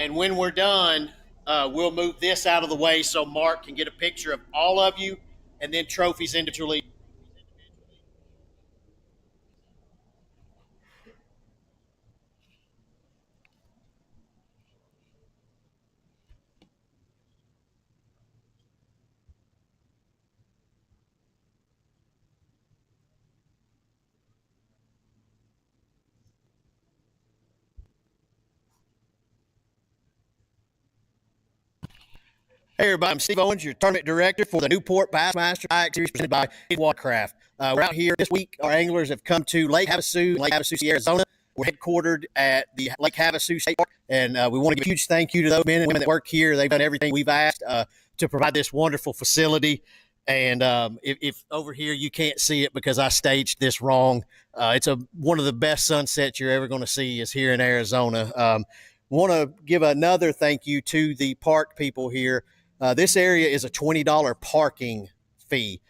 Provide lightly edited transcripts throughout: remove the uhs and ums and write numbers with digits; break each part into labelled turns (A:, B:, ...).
A: And when we're done, we'll move this out of the way so Mark can get a picture of all of you and then trophies individually. Hey, everybody, I'm Steve Owens, your tournament director for the Newport Bassmaster Kayak Series presented by Watercraft. We're out here this week. Our anglers have come to Lake Havasu, Arizona. We're headquartered at the Lake Havasu State Park, and we want to give a huge thank you to those men and women that work here. They've done everything we've asked to provide this wonderful facility. And if over here you can't see it because I staged this wrong, it's one of the best sunsets you're ever going to see is here in Arizona. Want to give another thank you to the park people here. This area is a $20 parking fee.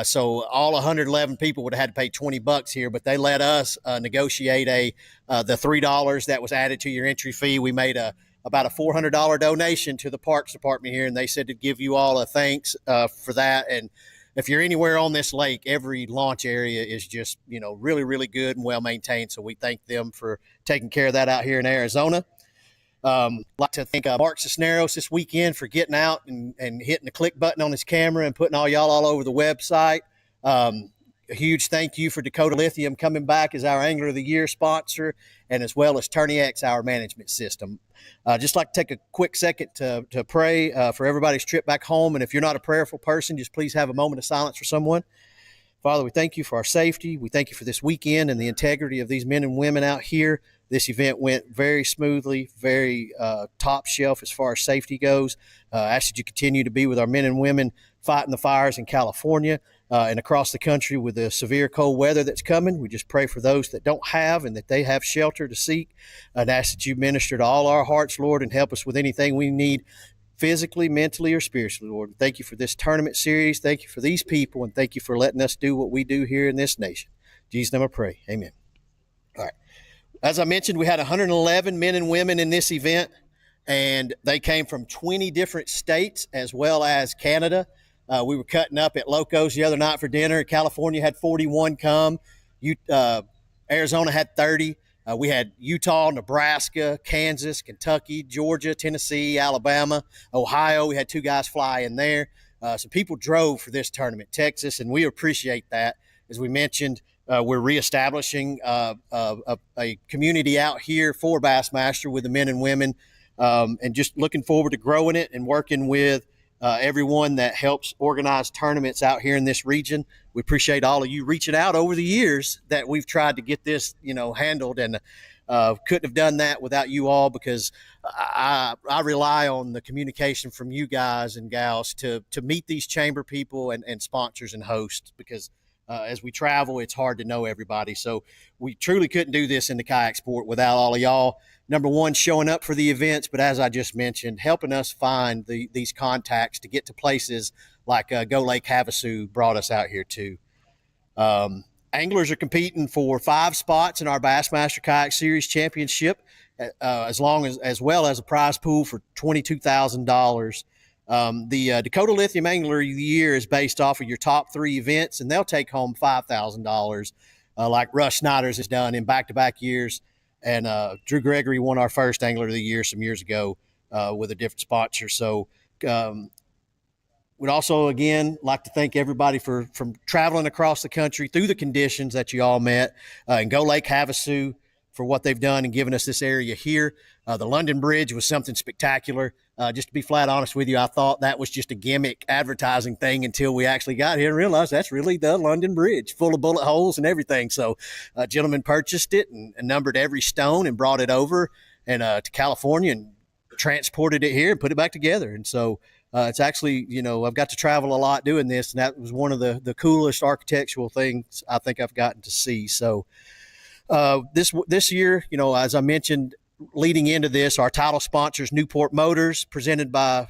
A: So all 111 people would have had to pay $20 here, but they let us negotiate the $3 that was added to your entry fee. We made about a $400 donation to the Parks Department here, and they said to give you all a thanks for that. And if you're anywhere on this lake, every launch area is just, really, really good and well maintained. So we thank them for taking care of that out here in Arizona. Like to thank Mark Cisneros this weekend for getting out and hitting the click button on his camera and putting y'all all over the website. A huge thank you for Dakota Lithium coming back as our Angler of the Year sponsor, and as well as TurniX, our management system. Just like to take a quick second to pray for everybody's trip back home. And if you're not a prayerful person, just please have a moment of silence for someone. Father, we thank you for our safety. We thank you for this weekend and the integrity of these men and women out here. This event went very smoothly, very top shelf as far as safety goes. I ask that you continue to be with our men and women fighting the fires in California and across the country with the severe cold weather that's coming. We just pray for those that don't have and that they have shelter to seek. And ask that you minister to all our hearts, Lord, and help us with anything we need physically, mentally, or spiritually, Lord. Thank you for this tournament series. Thank you for these people, and thank you for letting us do what we do here in this nation. In Jesus' name I pray. Amen. All right. As I mentioned, we had 111 men and women in this event, and they came from 20 different states as well as Canada. We were cutting up at Locos the other night for dinner. California had 41 come. Arizona had 30. We had Utah, Nebraska, Kansas, Kentucky, Georgia, Tennessee, Alabama, Ohio. We had 2 guys fly in there. So people drove for this tournament, Texas, and we appreciate that. As we mentioned, we're reestablishing a community out here for Bassmaster with the men and women, and just looking forward to growing it and working with everyone that helps organize tournaments out here in this region. We appreciate all of you reaching out over the years that we've tried to get this, handled, and couldn't have done that without you all, because I rely on the communication from you guys and gals to meet these chamber people and sponsors and hosts, because as we travel, it's hard to know everybody. So we truly couldn't do this in the kayak sport without all of y'all. Number one, showing up for the events, but as I just mentioned, helping us find these contacts to get to places like Go Lake Havasu brought us out here to. Anglers are competing for 5 spots in our Bassmaster Kayak Series Championship, as well as a prize pool for $22,000. The Dakota Lithium Angler of the Year is based off of your top 3 events, and they'll take home $5,000, like Russ Snyder's has done in back-to-back years. And Drew Gregory won our first Angler of the Year some years ago with a different sponsor. So we'd also, again, like to thank everybody from traveling across the country through the conditions that you all met, and Go Lake Havasu for what they've done and given us this area here. The London Bridge was something spectacular. Just to be flat honest with you, I thought that was just a gimmick advertising thing until we actually got here and realized that's really the London Bridge, full of bullet holes and everything. So a gentleman purchased it and numbered every stone and brought it over and to California and transported it here and put it back together. And so it's actually, I've got to travel a lot doing this, and that was one of the coolest architectural things I think I've gotten to see. So this year, as I mentioned, leading into this, our title sponsors, Newport Motors, presented by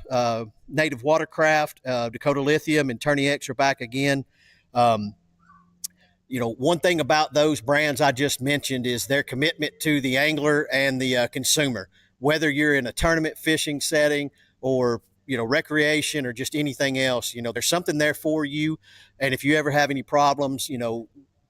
A: Native Watercraft, Dakota Lithium, and TurniX are back again. One thing about those brands I just mentioned is their commitment to the angler and the consumer. whether you're in a tournament fishing setting or recreation or just anything else. There's something there for you. And if you ever have any problems,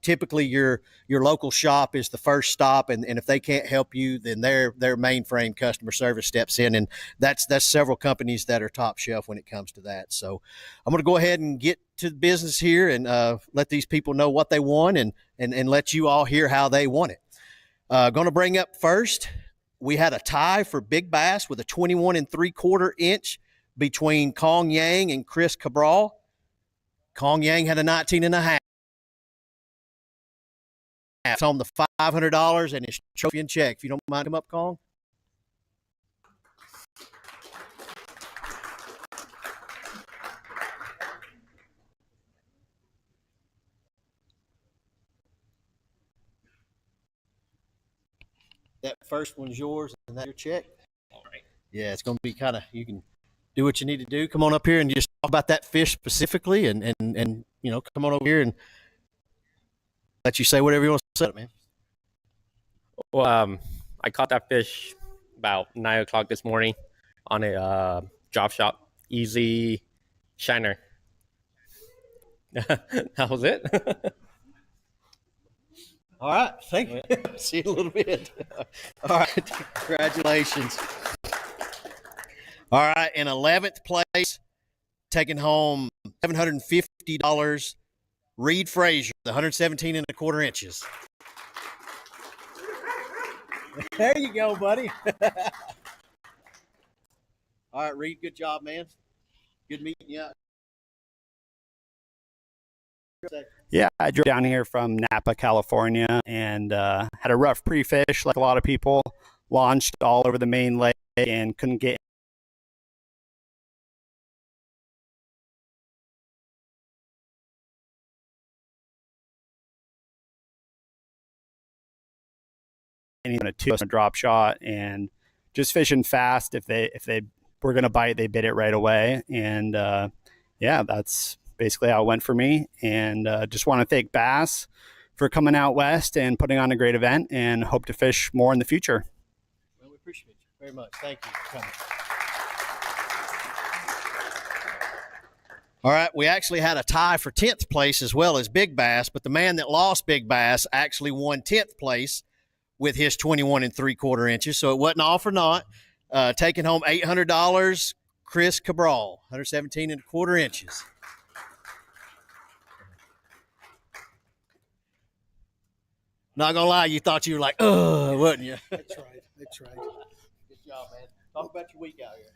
A: typically your local shop is the first stop, and if they can't help you, then their mainframe customer service steps in, and that's several companies that are top shelf when it comes to that. So I'm going to go ahead and get to the business here and let these people know what they want, and let you all hear how they want it. Going to bring up first, we had a tie for Big Bass with a 21 3/4 inch between Kong Yang and Chris Cabral. Kong Yang had a 19 and a half. It's on the $500 and his trophy and check. If you don't mind, come up, Kong. That first one's yours, and that's your check. All right. Yeah, it's going to be kind of, you can do what you need to do. Come on up here and just talk about that fish specifically, and come on over here and let you say whatever you want to say, man.
B: Well, I caught that fish about 9 o'clock this morning on a drop shot, easy shiner. That was it.
A: All right, thank you. See you in a little bit. All right, congratulations. All right, in 11th place, taking home $750, Reed Frazier, the 117 1/4 inches. There you go, buddy. All right, Reed, good job, man. Good meeting you.
C: Yeah, I drove down here from Napa, California, and had a rough pre-fish like a lot of people. Launched all over the main lake and couldn't get anything on a drop shot, and just fishing fast. If they were going to bite, they bit it right away. And yeah, that's basically how it went for me. And just want to thank B.A.S.S for coming out west and putting on a great event, and hope to fish more in the future.
A: Well, we appreciate you very much. Thank you for coming. All right, we actually had a tie for 10th place as well as Big Bass, but the man that lost Big Bass actually won 10th place with his 21 3/4 inches. So it wasn't all for naught. Taking home $800, Chris Cabral, 117 1/4 inches. Not gonna lie, you thought you were like, oh, wasn't you?
D: I tried.
A: Good job, man. Talk about your week out here.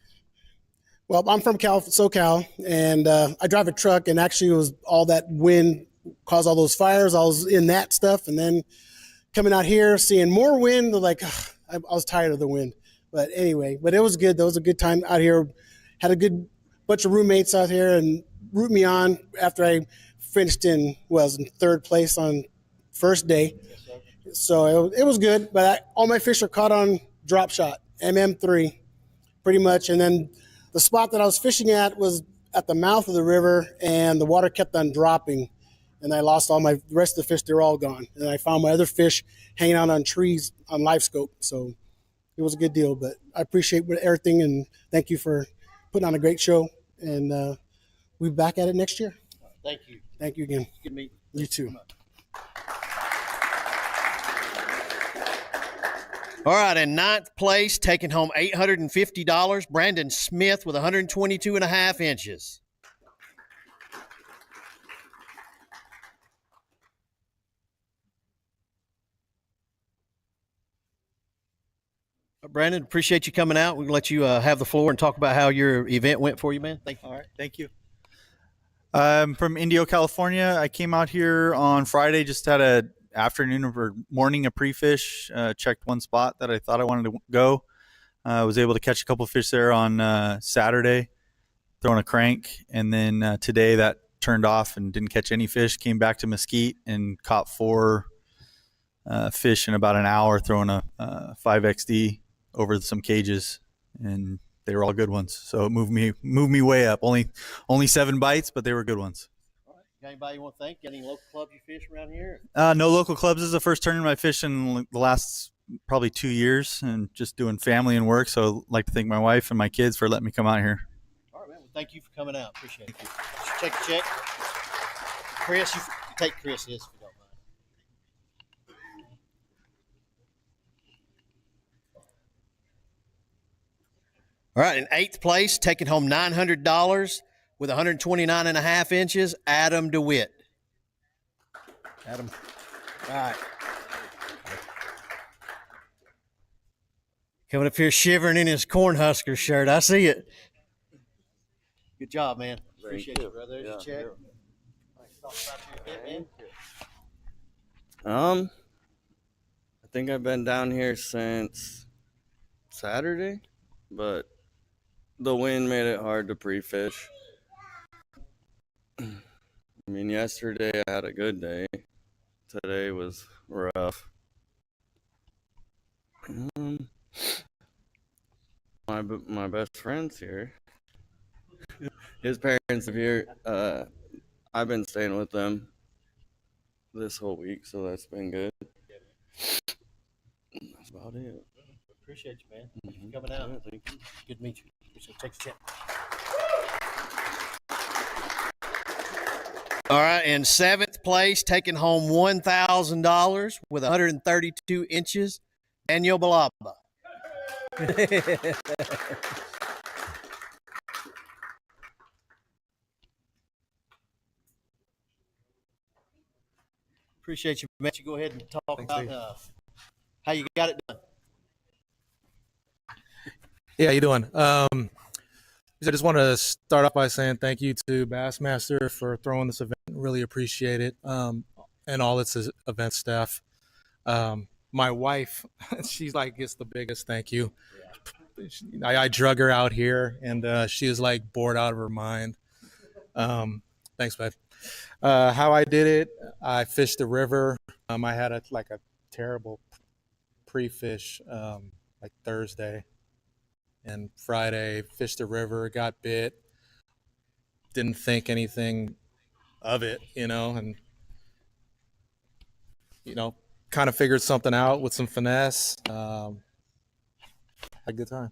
D: Well, I'm from SoCal, and I drive a truck, and actually it was all that wind caused all those fires. I was in that stuff, and then coming out here, seeing more wind, like I was tired of the wind. But anyway, it was good. That was a good time out here. Had a good bunch of roommates out here and root me on after I finished in 3rd place on first day. So it was good, but all my fish are caught on drop shot, MM3, pretty much. And then the spot that I was fishing at was at the mouth of the river, and the water kept on dropping, and I lost all the rest of the fish. They're all gone. And I found my other fish hanging out on trees on live scope. So it was a good deal, but I appreciate everything, and thank you for putting on a great show. And we'll be back at it next year.
A: Thank you.
D: Thank you again.
A: Good meeting.
D: You too.
A: All right, in 9th place, taking home $850, Brandon Smith with 122 1/2 inches. Brandon, appreciate you coming out. We're going to let you have the floor and talk about how your event went for you, man. Thank you.
E: All right, thank you. I'm from Indio, California. I came out here on Friday, just had a afternoon or morning of pre-fish, checked one spot that I thought I wanted to go. I was able to catch a couple of fish there on Saturday, throwing a crank, and then today that turned off and didn't catch any fish. Came back to Mesquite and caught 4 fish in about an hour, throwing a 5XD over some cages, and they were all good ones. So it moved me way up. Only 7 bites, but they were good ones.
A: All right. Got anybody you want to thank? Got any local clubs you fish around here?
E: No local clubs. This is the first tournament I fished in the last probably 2 years and just doing family and work. So I'd like to thank my wife and my kids for letting me come out here.
A: All right, man. Well, thank you for coming out. Appreciate it. Check the check. Chris, you take Chris this if you don't mind. All right, in 8th place, taking home $900 with 129.5 inches, Adam DeWitt. Adam. All right. Coming up here shivering in his Cornhusker shirt. I see it. Good job, man. Appreciate you, brother. There's your check. Talk about your event, man.
F: I think I've been down here since Saturday, but the wind made it hard to pre-fish. I mean, yesterday I had a good day. Today was rough. My best friend's here. His parents are here. I've been staying with them this whole week, so that's been good. That's about it.
A: Appreciate you, man. Thank you for coming out.
F: Yeah, thank you.
A: Good to meet you. Appreciate it. Take the check. All right, in 7th place, taking home $1,000 with 132 inches, Daniel Balaba. Appreciate you, man. You go ahead and talk about how you got it done.
G: Yeah, how you doing? I just want to start off by saying thank you to Bassmaster for throwing this event. Really appreciate it, and all its event staff. My wife, she's like gets the biggest thank you. I drug her out here, and she was like bored out of her mind. Thanks, babe. How I did it, I fished the river. I had a terrible pre-fish like Thursday. And Friday, fished the river, got bit, didn't think anything of it, and, kind of figured something out with some finesse. Had a good time.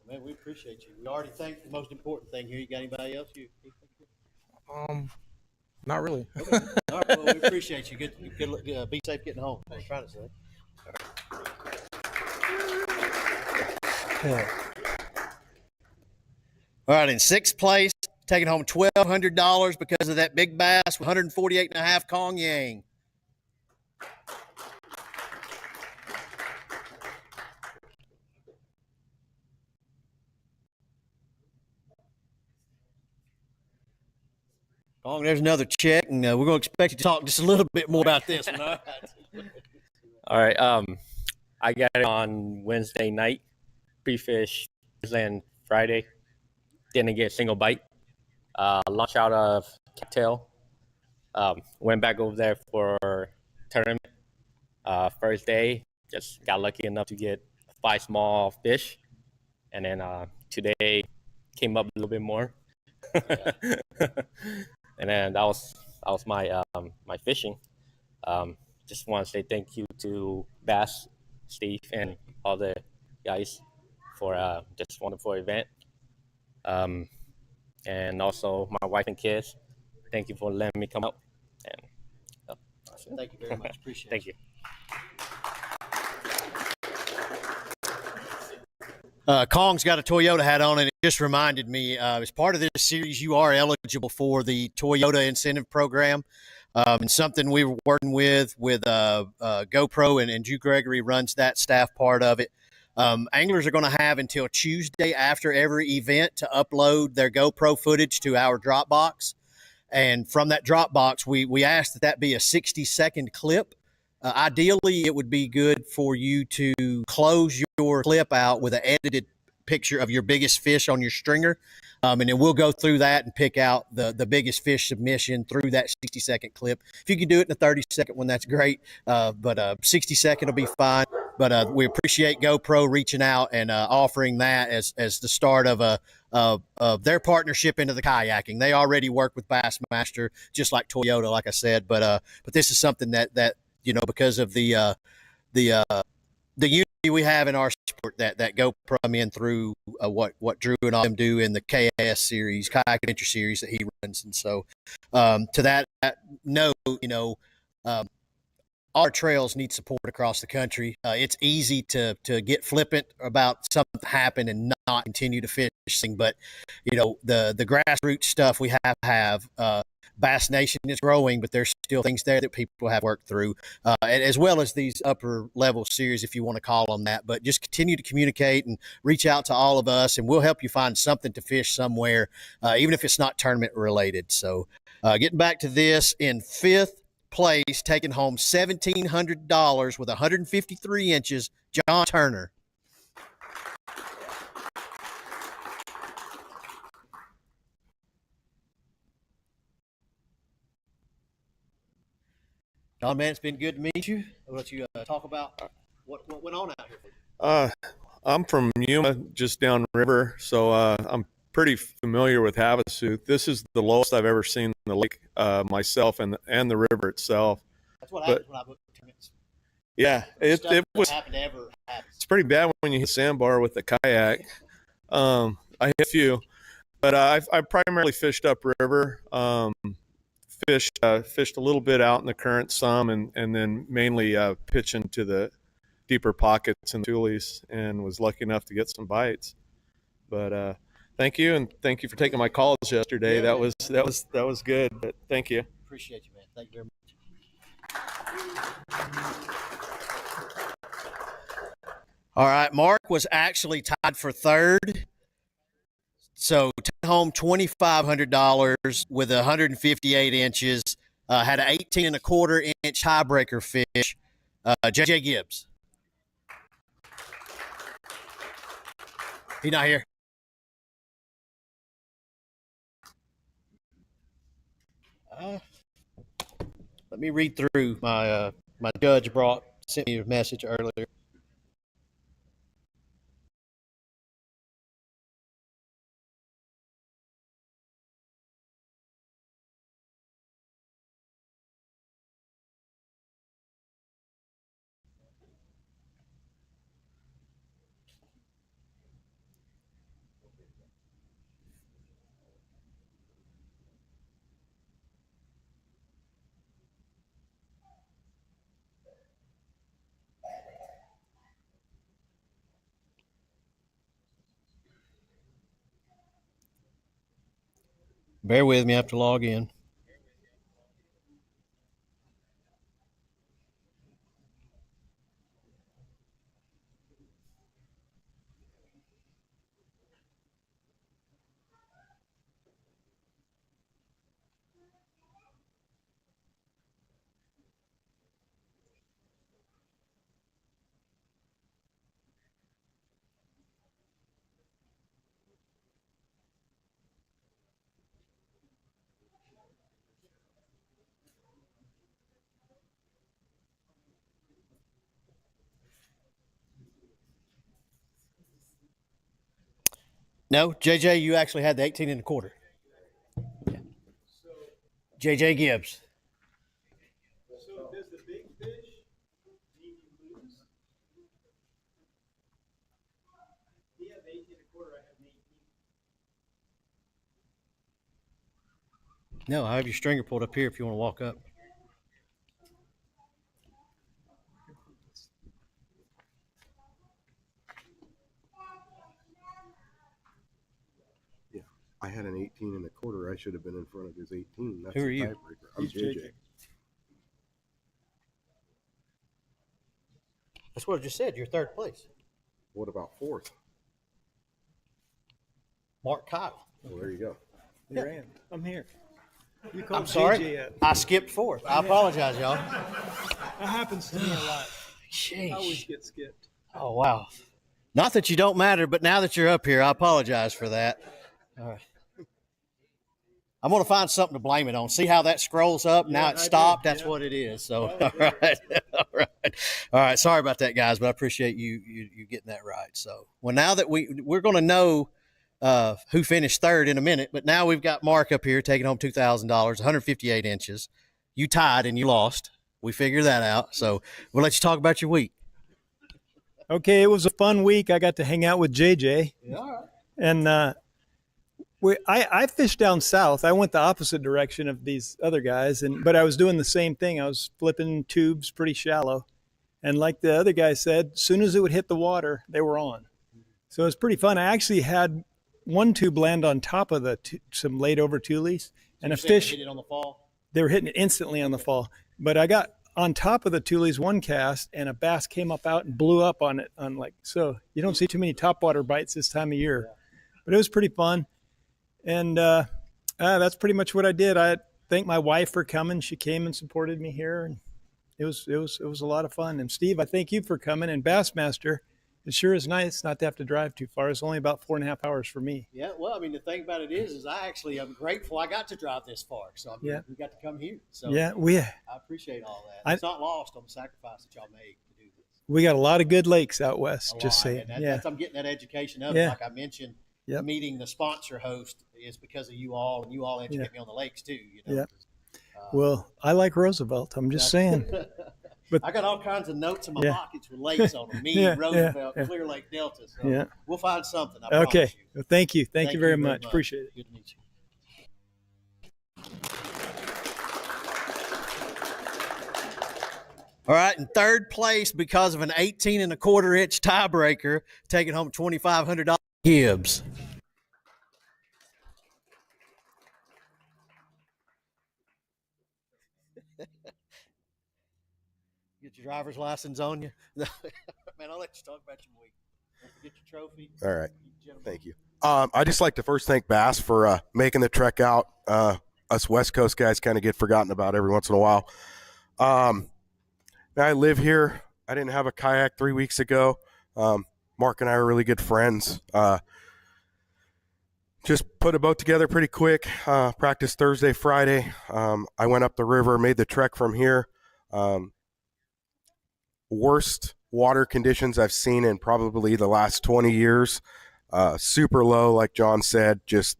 A: Man, we appreciate you. We already think the most important thing here. You got anybody else?
G: Not really.
A: Okay. All right, well, we appreciate you. Good, be safe getting home. I was trying to say. All right, in 6th place, taking home $1,200 because of that big bass with 148.5 Kong Yang. Kong, there's another check, and we're going to expect you to talk just a little bit more about this one.
B: All right. I got it on Wednesday night, pre-fish, and Friday. Didn't get a single bite. Launched out of cattail. Went back over there for tournament. First day, just got lucky enough to get 5 small fish, and then today came up a little bit more. And then that was my my fishing. Just want to say thank you to Bass, Steve, and all the guys for this wonderful event. And also my wife and kids. Thank you for letting me come out. And
A: thank you very much. Appreciate it.
B: Thank you.
A: Kong's got a Toyota hat on, and it just reminded me, as part of this series, you are eligible for the Toyota incentive program. And something we were working with GoPro, and Drew Gregory runs that staff part of it. Anglers are going to have until Tuesday after every event to upload their GoPro footage to our Dropbox. And from that Dropbox, we asked that be a 60-second clip. Ideally, it would be good for you to close your clip out with an edited picture of your biggest fish on your stringer. And then we'll go through that and pick out the biggest fish submission through that 60-second clip. If you can do it in a 30-second one, that's great. But 60-second will be fine. But we appreciate GoPro reaching out and offering that as the start of their partnership into the kayaking. They already work with Bassmaster, just like Toyota, like I said. But this is something that because of the the unity we have in our sport that go from in through what Drew and all them do in the KS series, Kayak Adventure series that he runs. And so to that note, um, our trails need support across the country. It's easy to get flippant about something happen and not continue to fishing, but the grassroots stuff we have. Bass Nation is growing, but there's still things there that people have worked through, and as well as these upper level series, if you want to call them that. But just continue to communicate and reach out to all of us, and we'll help you find something to fish somewhere, even if it's not tournament related. So, getting back to this, in fifth place, taking home $1,700 with 153 inches, John Turner. John, man, it's been good to meet you. I'll let you talk about what went on out here.
H: I'm from Yuma, just downriver, so I'm pretty familiar with Havasu. This is the lowest I've ever seen the lake myself and the river itself.
A: That's what happens when I book tournaments.
H: Yeah, it was. It's pretty bad when you hit a sandbar with the kayak. I hit a few, but I primarily fished upriver. Fished a little bit out in the current some, and then mainly pitching to the deeper pockets and tulies, and was lucky enough to get some bites. But thank you, and thank you for taking my calls yesterday. That was good. But thank you.
A: Appreciate you, man. Thank you very much. All right, Mark was actually tied for third. So take home $2,500 with 158 inches. Had an 18 and a quarter inch tiebreaker fish. JJ Gibbs. He not here. Let me read through my my judge sent me a message earlier. Bear with me, I have to log in. No, JJ, you actually had the 18 and a quarter. Yeah. JJ Gibbs.
C: So does the big fish mean you lose? He had 18 and a quarter, I had 18.
A: No, I have your stringer pulled up here if you want to walk up.
I: I had an 18 and a quarter. I should have been in front of his 18. That's
A: Who are
I: the
A: you?
I: tiebreaker. I'm JJ.
A: That's what I just said. You're third place.
I: What about fourth?
A: Mark Kyle.
I: Well, there you go.
C: Here I am. I'm here. You
A: I'm
C: called
A: sorry.
C: JJ up.
A: I skipped fourth. I apologize, y'all.
C: That happens to me a lot. I always
A: Sheesh.
C: get skipped.
A: Oh, wow. Not that you don't matter, but now that you're up here, I apologize for that. All right. I'm going to find something to blame it on. See how that scrolls up? Now it stopped. That's what it is. So, all right. All right. All right. Sorry about that, guys, but I appreciate you getting that right. So, well, now that we're going to know who finished third in a minute, but now we've got Mark up here taking home $2,000, 158 inches. You tied and you lost. We figured that out. So, we'll let you talk about your week.
J: Okay, it was a fun week. I got to hang out with JJ.
A: Yeah, all right.
J: And I fished down south. I went the opposite direction of these other guys, but I was doing the same thing. I was flipping tubes pretty shallow. And like the other guy said, as soon as it would hit the water, they were on. So it was pretty fun. I actually had one tube land on top of some laid over tulies, and a fish.
A: Hit it on the fall?
J: They were hitting it instantly on the fall. But I got on top of the tulies one cast, and a bass came up out and blew up on it. So you don't see too many topwater bites this time of year. But it was pretty fun. And that's pretty much what I did. I thank my wife for coming. She came and supported me here, and it was a lot of fun. And Steve, I thank you for coming. And Bassmaster, it sure is nice not to have to drive too far. It's only about 4.5 hours for me.
A: Yeah, well, I mean, the thing about it is I actually am grateful I got to drive this far. So we got to come here. So
J: yeah,
A: I appreciate all that. It's not lost on the sacrifice that y'all made to do this.
J: We got a lot of good lakes out west. Just saying.
A: That's, I'm getting that education of it. Like I mentioned,
J: Yep.
A: meeting the sponsor host is because of you all, and you all educate me on the lakes too.
J: Yeah. Well, I like Roosevelt. I'm just saying.
A: But I got all kinds of notes in my pockets with lakes on them. Me, Roosevelt, Clear Lake Delta. So we'll find something. I promise you.
J: Well, thank you. Thank you very much. Appreciate it.
A: Good to meet you. All right, in third place because of an 18 1/4 inch tiebreaker, taking home $2,500. Gibbs. Get your driver's license on you. Man, I'll let you talk about your week. Don't forget your trophy.
I: All right. Thank you. I just like to first thank Bass for making the trek out. Us West Coast guys kind of get forgotten about every once in a while. I live here. I didn't have a kayak 3 weeks ago. Mark and I are really good friends. Just put a boat together pretty quick. Practiced Thursday, Friday. I went up the river, made the trek from here. Worst water conditions I've seen in probably the last 20 years. Super low, like John said, just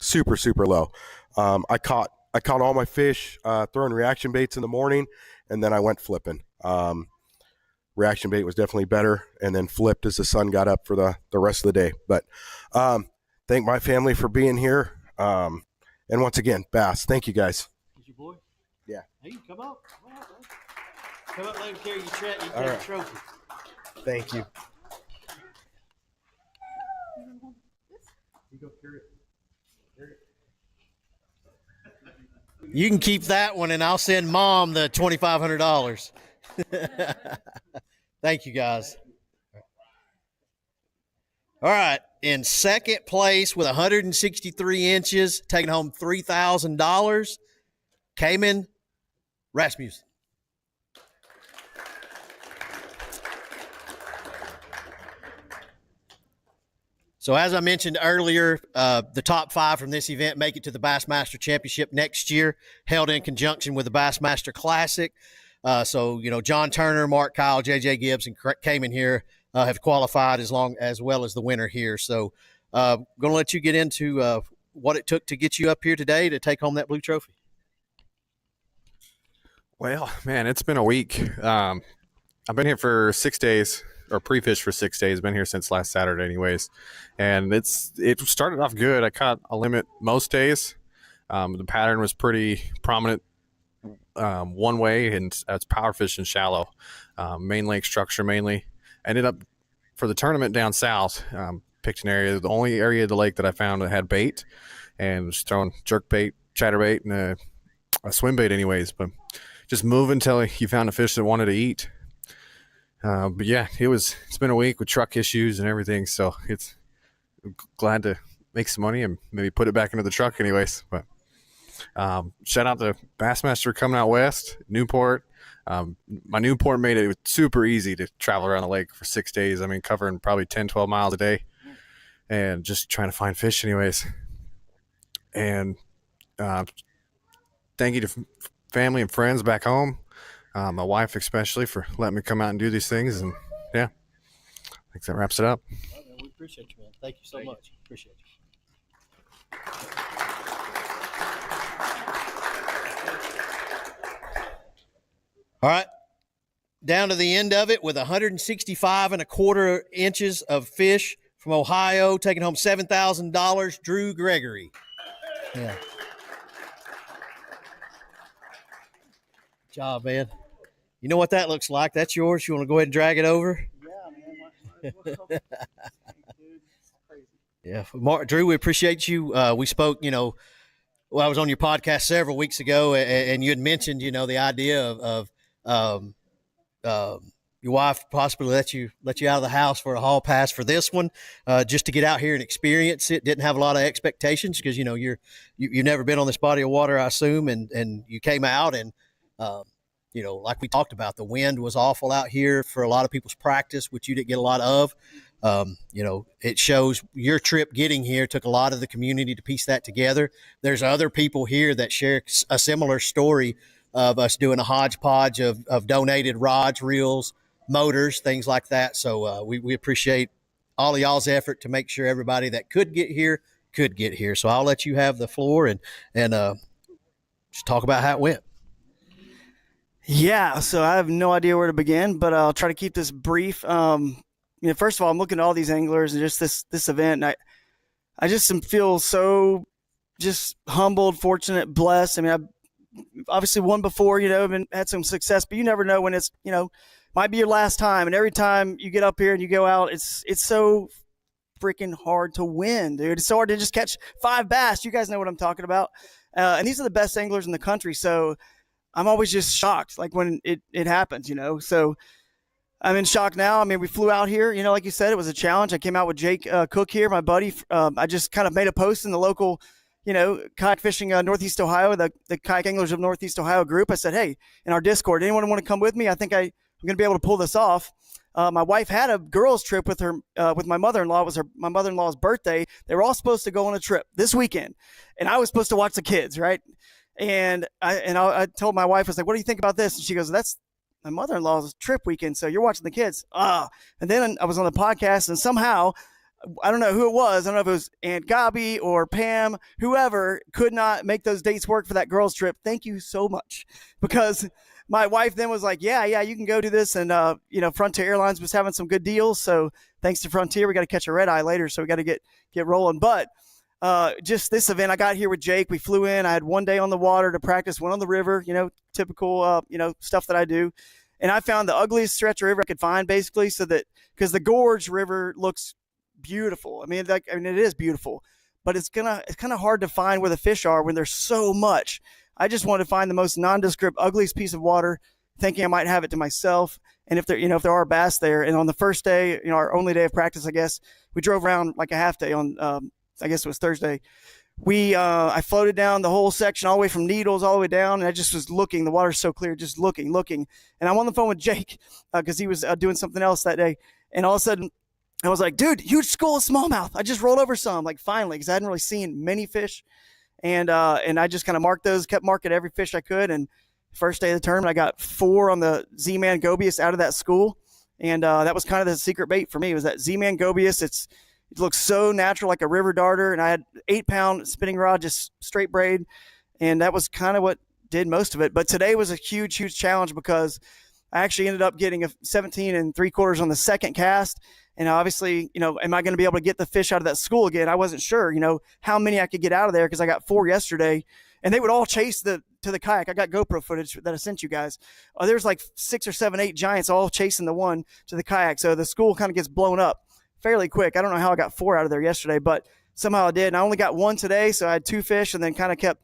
I: super, super low. I caught all my fish throwing reaction baits in the morning, and then I went flipping. Reaction bait was definitely better, and then flipped as the sun got up for the rest of the day. But thank my family for being here. And once again, Bass, thank you guys.
A: Is your boy?
I: Yeah.
A: Hey, you come up. All right, come up, let him carry your trophy.
I: Thank you.
A: You go carry it. You can keep that one, and I'll send Mom the $2,500. Thank you, guys. All right, in second place with 163 inches, taking home $3,000, Cayman Rasmussen. So as I mentioned earlier, the top 5 from this event make it to the Bassmaster Championship next year, held in conjunction with the Bassmaster Classic. So, John Turner, Mark Kyle, J.J. Gibbs, and Cayman here have qualified as well as the winner here. So going to let you get into what it took to get you up here today to take home that blue trophy.
K: Well, man, it's been a week. I've been here for 6 days, or pre-fished for 6 days. Been here since last Saturday anyways. And it started off good. I caught a limit most days. The pattern was pretty prominent one way, and that's power fishing shallow. Main lake structure mainly. Ended up for the tournament down south, picked an area, the only area of the lake that I found that had bait, and was throwing jerk bait, chatterbait, and a swim bait anyways. But just move until you found a fish that wanted to eat. But yeah, it's been a week with truck issues and everything, so it's glad to make some money and maybe put it back into the truck anyways. But shout out to Bassmaster coming out west, Newport. My Newport made it super easy to travel around the lake for 6 days. I mean, covering probably 10, 12 miles a day and just trying to find fish anyways. And thank you to family and friends back home, my wife especially, for letting me come out and do these things. And yeah, I think that wraps it up.
A: Well, man, we appreciate you, man. Thank you so much. Appreciate you. All right. down to the end of it with 165 and a quarter inches of fish from Ohio, taking home $7,000, Drew Gregory. Yeah. Good job, man. You know what that looks like? That's yours. You want to go ahead and drag it over? Yeah, man. Yeah, Mark, Drew, we appreciate you. We spoke, well, I was on your podcast several weeks ago, and you had mentioned, the idea of your wife possibly let you out of the house for a hall pass for this one, just to get out here and experience it. Didn't have a lot of expectations because you've never been on this body of water, I assume, and you came out and like we talked about, the wind was awful out here for a lot of people's practice, which you didn't get a lot of. It shows your trip getting here took a lot of the community to piece that together. There's other people here that share a similar story of us doing a hodgepodge of donated rods, reels, motors, things like that. So we appreciate all of y'all's effort to make sure everybody that could get here. So I'll let you have the floor and just talk about how it went.
L: Yeah, so I have no idea where to begin, but I'll try to keep this brief. First of all, I'm looking at all these anglers and just this event, and I just feel so just humbled, fortunate, blessed. I mean, I've obviously won before, and had some success, but you never know when it's, might be your last time. And every time you get up here and you go out, it's so freaking hard to win, dude. It's so hard to just catch 5 bass. You guys know what I'm talking about. And these are the best anglers in the country. So I'm always just shocked, like when it happens, So I'm in shock now. I mean, we flew out here, like you said, it was a challenge. I came out with Jake Cook here, my buddy. I just kind of made a post in the local, kayak fishing Northeast Ohio, the Kayak Anglers of Northeast Ohio group. I said, hey, in our Discord, anyone want to come with me? I think I'm going to be able to pull this off. My wife had a girls trip with her, with my mother-in-law. It was my mother-in-law's birthday. They were all supposed to go on a trip this weekend, and I was supposed to watch the kids, right? And I told my wife, I was like, what do you think about this? And she goes, that's my mother-in-law's trip weekend, so you're watching the kids. And then I was on the podcast, and somehow, I don't know who it was. I don't know if it was Aunt Gabi or Pam, whoever could not make those dates work for that girls trip. Thank you so much, because my wife then was like, yeah, you can go do this. And, Frontier Airlines was having some good deals. So thanks to Frontier, we got to catch a red eye later. So we got to get rolling. But just this event, I got here with Jake. We flew in. I had one day on the water to practice, one on the river, typical, stuff that I do. And I found the ugliest stretch of river I could find, basically, so that because the Gorge River looks beautiful. I mean, it is beautiful, but it's kind of hard to find where the fish are when there's so much. I just wanted to find the most nondescript, ugliest piece of water, thinking I might have it to myself. And if there are bass there. And on the first day, our only day of practice, I guess, we drove around like a half day on, I guess it was Thursday. I floated down the whole section all the way from Needles all the way down, and I just was looking. The water's so clear, just looking. And I'm on the phone with Jake because he was doing something else that day. And all of a sudden, I was like, dude, huge school of smallmouth. I just rolled over some, like finally, because I hadn't really seen many fish. And I just kind of kept marking every fish I could. And first day of the tournament, I got 4 on the Z-Man Gobius out of that school. And that was kind of the secret bait for me, was that Z-Man Gobius. It looks so natural, like a river darter. And I had 8-pound spinning rod, just straight braid. And that was kind of what did most of it. But today was a huge, huge challenge because I actually ended up getting a 17 3/4 on the second cast. And obviously, am I going to be able to get the fish out of that school again? I wasn't sure, how many I could get out of there because I got 4 yesterday. And they would all chase to the kayak. I got GoPro footage that I sent you guys. There's like 6 or 7, 8 giants all chasing the one to the kayak. So the school kind of gets blown up fairly quick. I don't know how I got 4 out of there yesterday, but somehow I did. And I only got 1 today, so I had 2 fish and then kind of kept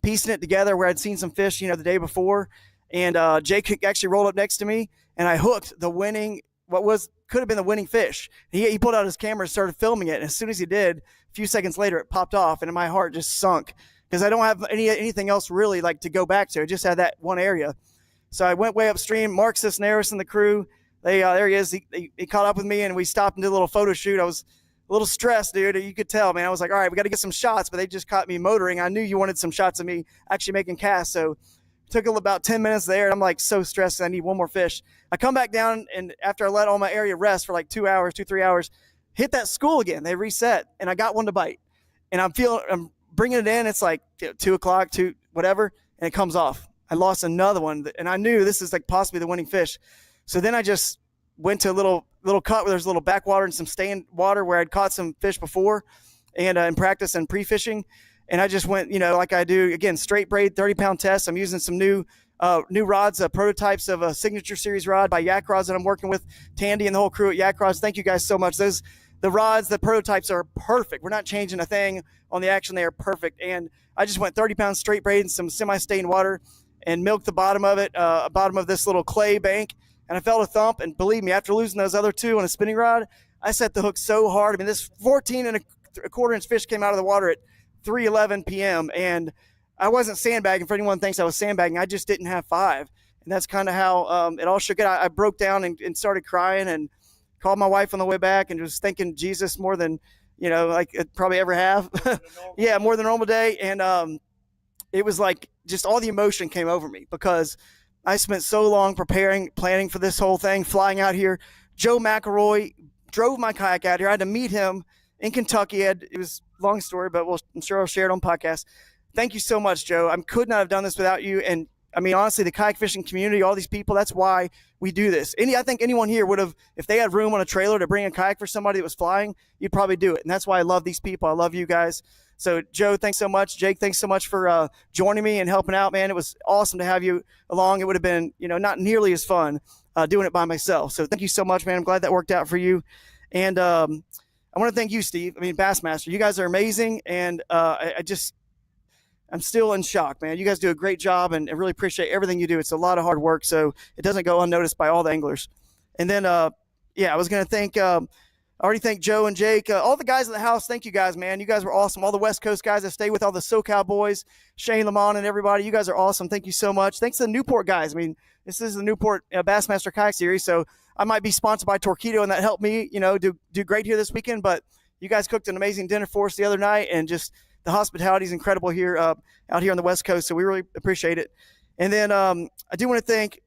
L: piecing it together where I'd seen some fish, the day before. And Jake actually rolled up next to me, and I hooked the winning – could have been the winning fish. He pulled out his camera and started filming it. And as soon as he did, a few seconds later, it popped off, and my heart just sunk because I don't have anything else really like to go back to. I just had that one area. So I went way upstream. Mark Cisneros and the crew, there he is. He caught up with me, and we stopped and did a little photo shoot. I was a little stressed, dude. You could tell, man. I was like, all right, we got to get some shots, but they just caught me motoring. I knew you wanted some shots of me actually making casts. So took about 10 minutes there, and I'm like so stressed. I need one more fish. I come back down, and after I let all my area rest for like 2 hours, 2-3 hours, hit that school again. They reset, and I got one to bite. And I'm bringing it in. It's like 2 o'clock, 2 whatever, and it comes off. I lost another one, and I knew this is like possibly the winning fish. So then I just went to a little cut where there's a little backwater and some stained water where I'd caught some fish before, and in practice and pre-fishing. And I just went, like I do again, straight braid 30-pound test. I'm using some new rods, prototypes of a signature series rod by Yak Rods that I'm working with. Tandy and the whole crew at Yak Rods, thank you guys so much. The rods, the prototypes are perfect. We're not changing a thing on the action. They are perfect. And I just went 30 pounds straight braid in some semi-stained water and milked the bottom of it, bottom of this little clay bank. And I felt a thump. And believe me, after losing those other two on a spinning rod, I set the hook so hard. I mean, this 14 and a quarter inch fish came out of the water at 3:11 p.m. And I wasn't sandbagging. For anyone thinks I was sandbagging, I just didn't have 5. And that's kind of how it all shook out. I broke down and started crying and called my wife on the way back and was thanking Jesus more than, like it probably ever have. Yeah, more than a normal day. And it was like just all the emotion came over me because I spent so long planning for this whole thing, flying out here. Joe McElroy drove my kayak out here. I had to meet him in Kentucky. It was a long story, but I'm sure I'll share it on podcast. Thank you so much, Joe. I could not have done this without you. And I mean, honestly, the kayak fishing community, all these people, that's why we do this. I think anyone here would have, if they had room on a trailer to bring a kayak for somebody that was flying, you'd probably do it. And that's why I love these people. I love you guys. So Joe, thanks so much. Jake, thanks so much for joining me and helping out, man. It was awesome to have you along. It would have been, not nearly as fun doing it by myself. So thank you so much, man. I'm glad that worked out for you. And I want to thank you, Steve. I mean, Bassmaster, you guys are amazing. And I'm still in shock, man. You guys do a great job, and I really appreciate everything you do. It's a lot of hard work, so it doesn't go unnoticed by all the anglers. And then, I was going to thank, I already thanked Joe and Jake, all the guys at the house. Thank you guys, man. You guys were awesome. All the West Coast guys that stay with, all the SoCal boys, Shane Lamont and everybody. You guys are awesome. Thank you so much. Thanks to the Newport guys. I mean, this is the Newport Bassmaster Kayak Series, so I might be sponsored by Torquedo, and that helped me, do great here this weekend. But you guys cooked an amazing dinner for us the other night, and just the hospitality is incredible here, out here on the West Coast. So we really appreciate it. And then I do want to thank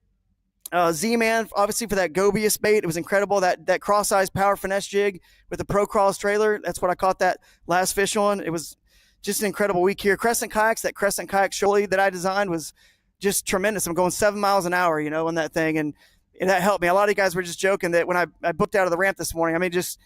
L: Z-Man, obviously, for that Gobius bait. It was incredible. That cross-size power finesse jig with the Pro Cross trailer. That's what I caught that last fish on. It was just an incredible week here. Crescent Kayaks, that Crescent Kayak Shoaly that I designed was just tremendous. I'm going 7 miles an hour, on that thing. And that helped me. A lot of you guys were just joking that when I booked out of the ramp this morning, I mean, just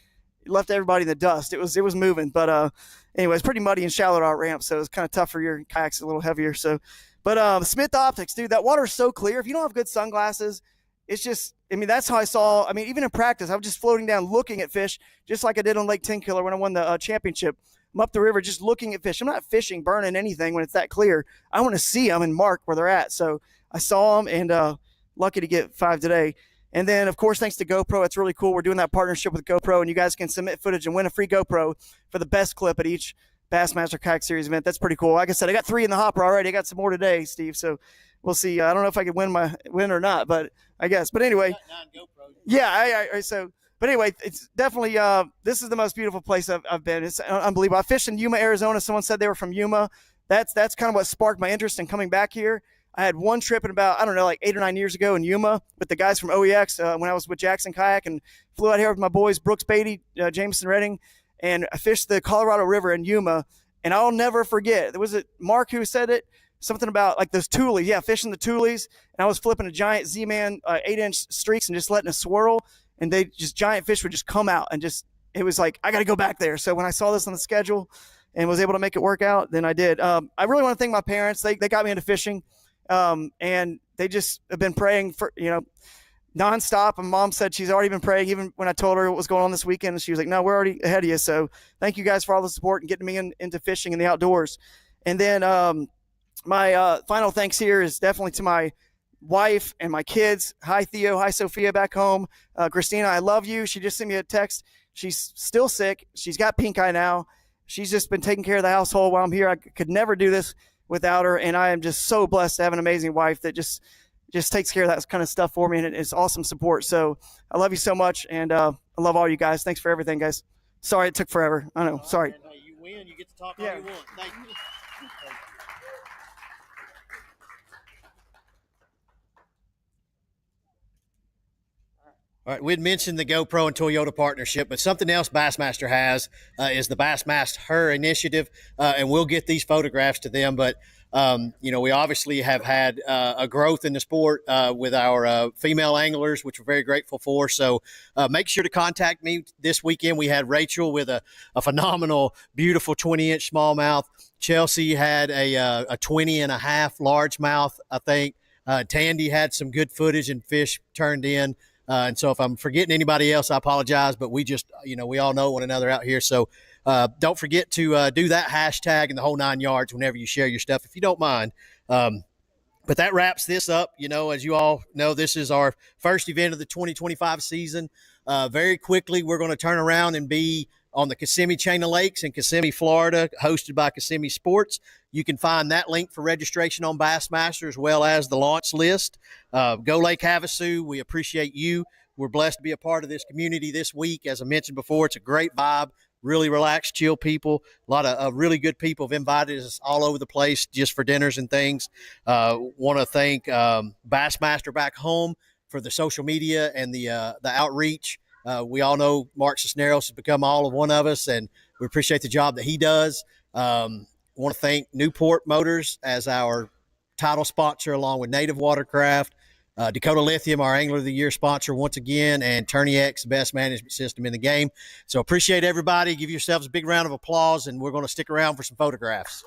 L: left everybody in the dust. It was moving. But anyway, it's pretty muddy and shallow out ramp, so it's kind of tough for your kayaks, a little heavier. So, but Smith Optics, dude, that water is so clear. If you don't have good sunglasses, it's just, I mean, that's how I saw. I mean, even in practice, I was just floating down, looking at fish, just like I did on Lake Tenkiller when I won the championship. I'm up the river, just looking at fish. I'm not fishing, burning anything when it's that clear. I want to see them and mark where they're at. So I saw them, and lucky to get 5 today. And then, of course, thanks to GoPro. It's really cool. We're doing that partnership with GoPro, and you guys can submit footage and win a free GoPro for the best clip at each Bassmaster Kayak Series event. That's pretty coll. Like I said, I got 3 in the hopper already. I got some more today, Steve. So we'll see. I don't know if I could win or not, but I guess. But anyway, yeah. But anyway, it's definitely this is the most beautiful place I've been. It's unbelievable. I fished in Yuma, Arizona. Someone said they were from Yuma. That's kind of what sparked my interest in coming back here. I had one trip in about, like 8 or 9 years ago in Yuma with the guys from OEX when I was with Jackson Kayak, and flew out here with my boys, Brooks Beatty, Jameson Redding, and I fished the Colorado River in Yuma. And I'll never forget, was it Mark who said it? Something about like those tules. Yeah, fishing the tules. And I was flipping a giant Z-Man 8-inch streaks and just letting it swirl. And giant fish would just come out, and it was like, I got to go back there. So when I saw this on the schedule and was able to make it work out, then I did. I really want to thank my parents. They got me into fishing. And they just have been praying for, nonstop. And Mom said she's already been praying, even when I told her what was going on this weekend. And she was like, no, we're already ahead of you. So thank you guys for all the support and getting me into fishing in the outdoors. And then my final thanks here is definitely to my wife and my kids. Hi, Theo. Hi, Sophia back home. Christina, I love you. She just sent me a text. She's still sick. She's got pink eye now. She's just been taking care of the household while I'm here. I could never do this without her, and I am just so blessed to have an amazing wife that just takes care of that kind of stuff for me, and it's awesome support. So I love you so much, and I love all you guys. Thanks for everything, guys. Sorry it took forever. I know. Sorry.
A: You win. You get to talk all you want. Thank you. All right, we'd mentioned the GoPro and Toyota partnership, but something else Bassmaster has is the Bassmaster Her initiative, and we'll get these photographs to them. But We obviously have had a growth in the sport with our female anglers, which we're very grateful for. So make sure to contact me this weekend. We had Rachel with a phenomenal, beautiful 20-inch smallmouth. Chelsea had a 20 and a half largemouth, I think. Tandy had some good footage and fish turned in. And so if I'm forgetting anybody else, I apologize. But we just, we all know one another out here. So don't forget to do that hashtag and the whole 9 yards whenever you share your stuff, if you don't mind. But that wraps this up. As you all know, this is our first event of the 2025 season. Very quickly, we're going to turn around and be on the Kissimmee Chain of Lakes in Kissimmee, Florida, hosted by Kissimmee Sports. You can find that link for registration on Bassmaster as well as the launch list. Go Lake Havasu. We appreciate you. We're blessed to be a part of this community this week. As I mentioned before, it's a great vibe. Really relaxed, chill people. A lot of really good people have invited us all over the place just for dinners and things. Want to thank Bassmaster back home for the social media and the outreach. We all know Mark Cisneros has become all of one of us, and we appreciate the job that he does. Want to thank Newport Motors as our title sponsor, along with Native Watercraft. Dakota Lithium, our Angler of the Year sponsor once again, and Tourney X, the best management system in the game. So appreciate everybody. Give yourselves a big round of applause, and we're going to stick around for some photographs.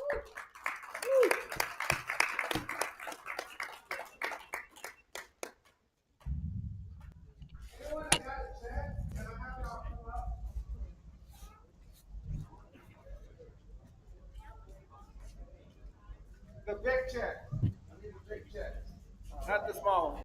M: The big check. I need a big check. Not the small one.